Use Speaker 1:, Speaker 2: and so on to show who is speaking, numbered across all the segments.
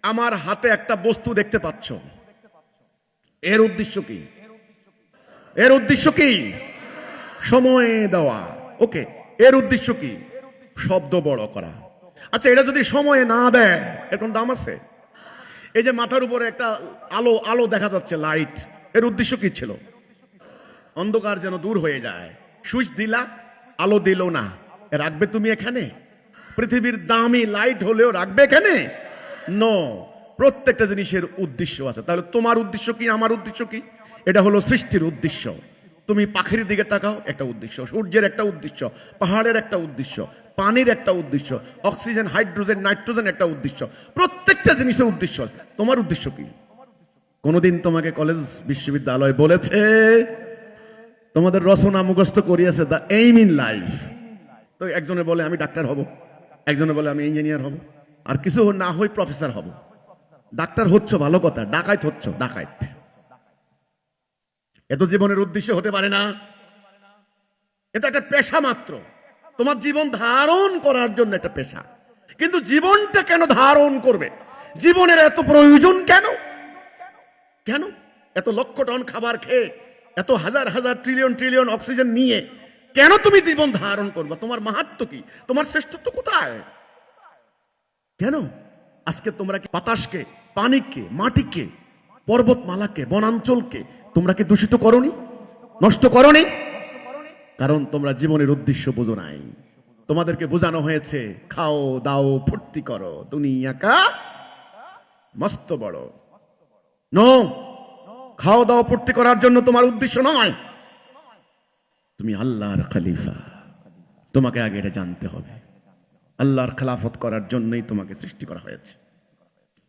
Speaker 1: আমার হাতে একটা বস্তু দেখতে পাচ্ছ, এর উদ্দেশ্য কি? এর উদ্দেশ্য কি? সময় দেওয়া। ওকে, এর উদ্দেশ্য কি? শব্দ বড় করা। আচ্ছা, এটা যদি সময় না দেয় এর কোন দাম আছে? এই যে মাথার উপরে একটা আলো আলো দেখা যাচ্ছে, লাইট, এর উদ্দেশ্য কি ছিল? অন্ধকার যেন দূর হয়ে যায়। সুইচ দিলা, আলো দিল না, রাখবে তুমি এখানে? পৃথিবীর দামি লাইট হলেও রাখবে এখানে? নো। প্রত্যেকটা জিনিসের উদ্দেশ্য আছে। তাহলে তোমার উদ্দেশ্য কি, আমার উদ্দেশ্য কি? এটা হলো সৃষ্টির উদ্দেশ্য। তুমি পাখির দিকে তাকাও, একটা উদ্দেশ্য। সূর্যের একটা উদ্দেশ্য, পাহাড়ের একটা উদ্দেশ্য, পানির একটা উদ্দেশ্য, অক্সিজেন, হাইড্রোজেন, নাইট্রোজেন একটা উদ্দেশ্য। প্রত্যেকটা জিনিসের উদ্দেশ্য। তোমার উদ্দেশ্য কি? কোনদিন তোমাকে কলেজ বিশ্ববিদ্যালয় বলেছে, তোমাদের রচনা মুখস্থ করিয়েছে দ্য এইম ইন লাইফ? তো একজনে বলে আমি ডাক্তার হব, একজনে বলে আমি ইঞ্জিনিয়ার হব, আর কিছু না হই প্রফেসর হব। ডাক্তার হচ্ছ ভালো কথা, ডাকাইত হচ্ছ, ডাকাইত। এত জীবনের উদ্দেশ্য হতে পারে না। এটা একটা পেশা মাত্র, তোমার জীবন ধারণ করার জন্য একটা পেশা। কিন্তু জীবনটা কেন ধারণ করবে? জীবনের এত প্রয়োজন কেন? কেন এত লক্ষ টন খাবার খেয়ে, এত হাজার হাজার ট্রিলিয়ন ট্রিলিয়ন অক্সিজেন নিয়ে কেন তুমি জীবন ধারণ করবে? তোমার মাহাত্ম্য কি? তোমার শ্রেষ্ঠত্ব কোথায়? কেন আজকে তোমরা কি বাতাসকে, পানিকে, মাটিকে, পর্বতমালাকে, বনাঞ্চলকে তোমরা কি দূষিত করনি, নষ্ট করনি? কারণ তোমরা জীবনের উদ্দেশ্য বোঝো নাই। তোমাদেরকে বোঝানো হয়েছে খাও দাও ফুর্তি করো, দুনিয়া কা মস্ত বড়। নো, খাও দাও ফুর্তি করার জন্য তোমার উদ্দেশ্য নয়। তুমি আল্লাহর খলিফা, তোমাকে আগে এটা জানতে হবে। আল্লাহর খেলাফত করার জন্যই তোমাকে সৃষ্টি করা হয়েছে।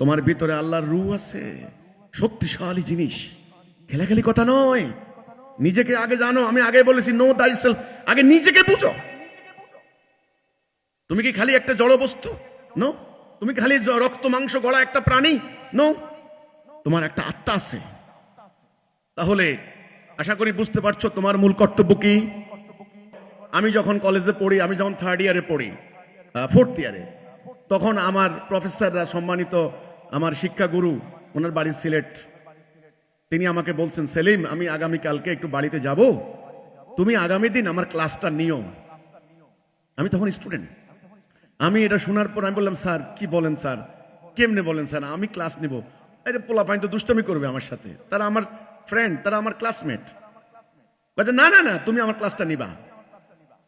Speaker 1: তোমার ভিতরে আল্লাহর রূহ আছে, শক্তিশালী জিনিস, খেলাখেলি কথা নয়। নিজেকে আগে জানো। আমি আগে বলেছি নো দাই সেলফ, আগে নিজেকে বুঝো। তুমি কি খালি একটা জড় বস্তু? নো। তুমি খালি রক্ত মাংস গড়া একটা প্রাণী? নো। তোমার একটা আত্মা আছে। তাহলে আশা করি বুঝতে পারছো তোমার মূল কর্তব্য কি। আমি যখন কলেজে পড়ি, আমি যখন থার্ড ইয়ারে পড়ি, ফোর্থ ইয়ারে, তখন আমার প্রফেসররা, সম্মানিত আমার শিক্ষাগুরু, ওনার বাড়ি সিলেট, তিনি আমাকে বলছেন, সেলিম আমি আগামীকালকে একটু বাড়িতে যাব, তুমি আগামী দিন আমার ক্লাসটা নিও। আমি তখন স্টুডেন্ট। আমি এটা শোনার পর আমি বললাম, স্যার কি বলেন স্যার, কেমনে বলেন স্যার, আমি ক্লাস নিব? আরে পোলাপাইন তো দুষ্টামি করবে আমার সাথে, তারা আমার ফ্রেন্ড, তারা আমার ক্লাসমেট। বলছে না না না, তুমি আমার ক্লাসটা নিবা।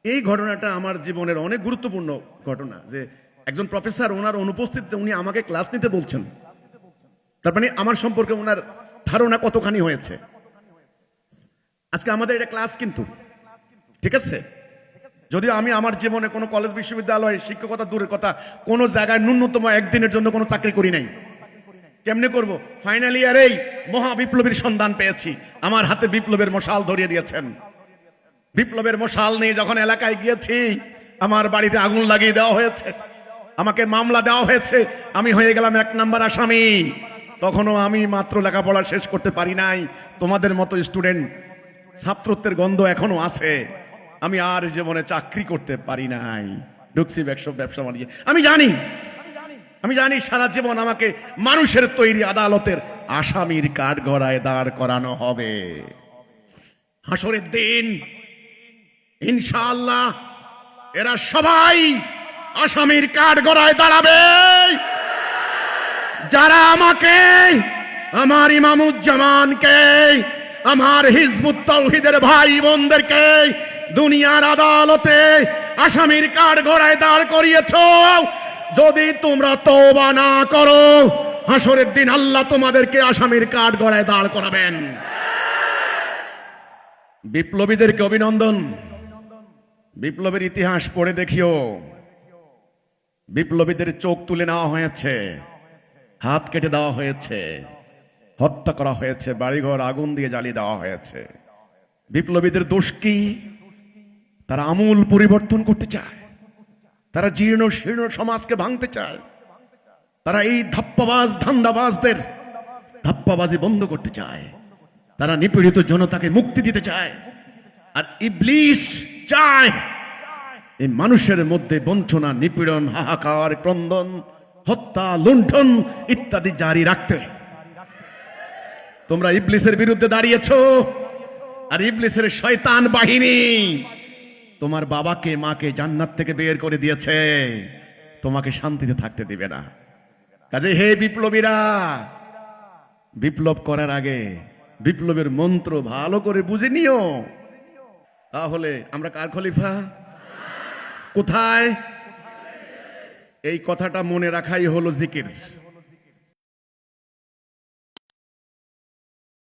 Speaker 1: এই ঘটনাটা আমার জীবনের অনেক গুরুত্বপূর্ণ ঘটনা, যে একজন প্রফেসর ওনার অনুপস্থিতিতে উনি আমাকে ক্লাস নিতে বলছেন। তার মানে আমার সম্পর্কে ওনার ধারণা কতখানি হয়েছে। আজকে আমাদের এটা ক্লাস কিন্তু, ঠিক আছে, যদিও আমি আমার জীবনে কোনো কলেজ বিশ্ববিদ্যালয়ে শিক্ষকতা দূরের কথা, কোনো জায়গায় ন্যূনতম একদিনের জন্য কোনো চাকরি করি নাই। কেমনে করব? ফাইনাল ইয়ারেই মহা বিপ্লবীর সন্ধান পেয়েছি। আমার হাতে বিপ্লবের মশাল ধরিয়ে দিয়েছেন। বিপ্লবের মশাল নিয়ে যখন এলাকায় গিয়েছি, আমার বাড়িতে আগুন লাগিয়ে দেওয়া হয়েছে, আমাকে মামলা দেওয়া হয়েছে, আমি হয়ে গেলাম 1 নাম্বার আসামি। তখনও আমি মাত্র লেখাপড়া শেষ করতে পারি নাই। তোমাদের মতো স্টুডেন্ট, ছাত্রত্বের গন্ধ এখনো আছে। আমি আর জীবনে চাকরি করতে পারি নাই, ঢুকছি ব্যবসা বাণিজ্যে। আমি জানি সারা জীবন আমাকে মানুষের তৈরি আদালতের আসামির কাঠগড়ায় দাঁড় করানো হবে। হাসরের দিন ইনশাআল্লাহ এরা সবাই আসামির কাঠগড়ায় দাঁড়াবে। যারা আমাকে, আমার ইমামুজ্জামানকে, আমার হিজবুত তাওহীদের ভাই বোনদেরকে দুনিয়ার আদালতে আসামির কাঠগড়ায় দাঁড় করিয়েছ, যদি তোমরা তওবা না করো, হাসরের দিন আল্লাহ তোমাদেরকে আসামির কাঠগড়ায় দাঁড় করাবেন। বিপ্লবীদেরকে অভিনন্দন। বিপ্লবের ইতিহাস পড়ে দেখিও, বিপ্লবীদের চোখ তুলে নেওয়া হয়েছে, হাত কেটে দেওয়া হয়েছে, হত্যা করা হয়েছে, বাড়িঘর আগুন দিয়ে জ্বালিয়ে দেওয়া হয়েছে। বিপ্লবীদের দোষ কি? তারা আমূল পরিবর্তন করতে চায়, তারা জীর্ণ শীর্ণ সমাজকে ভাঙতে চায়, তারা এই ধাপ্পাবাজ ধান্দাবাজদের ধাপ্পাবাজি বন্ধ করতে চায়, তারা নিপীড়িত জনতাকে মুক্তি দিতে চায়। আর ইবলিস চায় এই মানুষের মধ্যে বঞ্চনা, নিপীড়ন, হাহাকার, ক্রন্দন, হত্যা, লুণ্ঠন ইত্যাদি জারি রাখতে। তোমরা ইবলিসের বিরুদ্ধে দাঁড়িয়েছো, আর ইবলিসের শয়তান বাহিনী তোমার বাবাকে মাকে জান্নাত থেকে বের করে দিয়েছে, তোমাকে শান্তিতে থাকতে দিবে না। কাজে হে বিপ্লবীরা, বিপ্লব করার আগে বিপ্লবের মন্ত্র ভালো করে বুঝে নিও। তাহলে আমরা কার খলিফা? কোথায়? এই কথাটা মনে রাখাই হলো জিকির।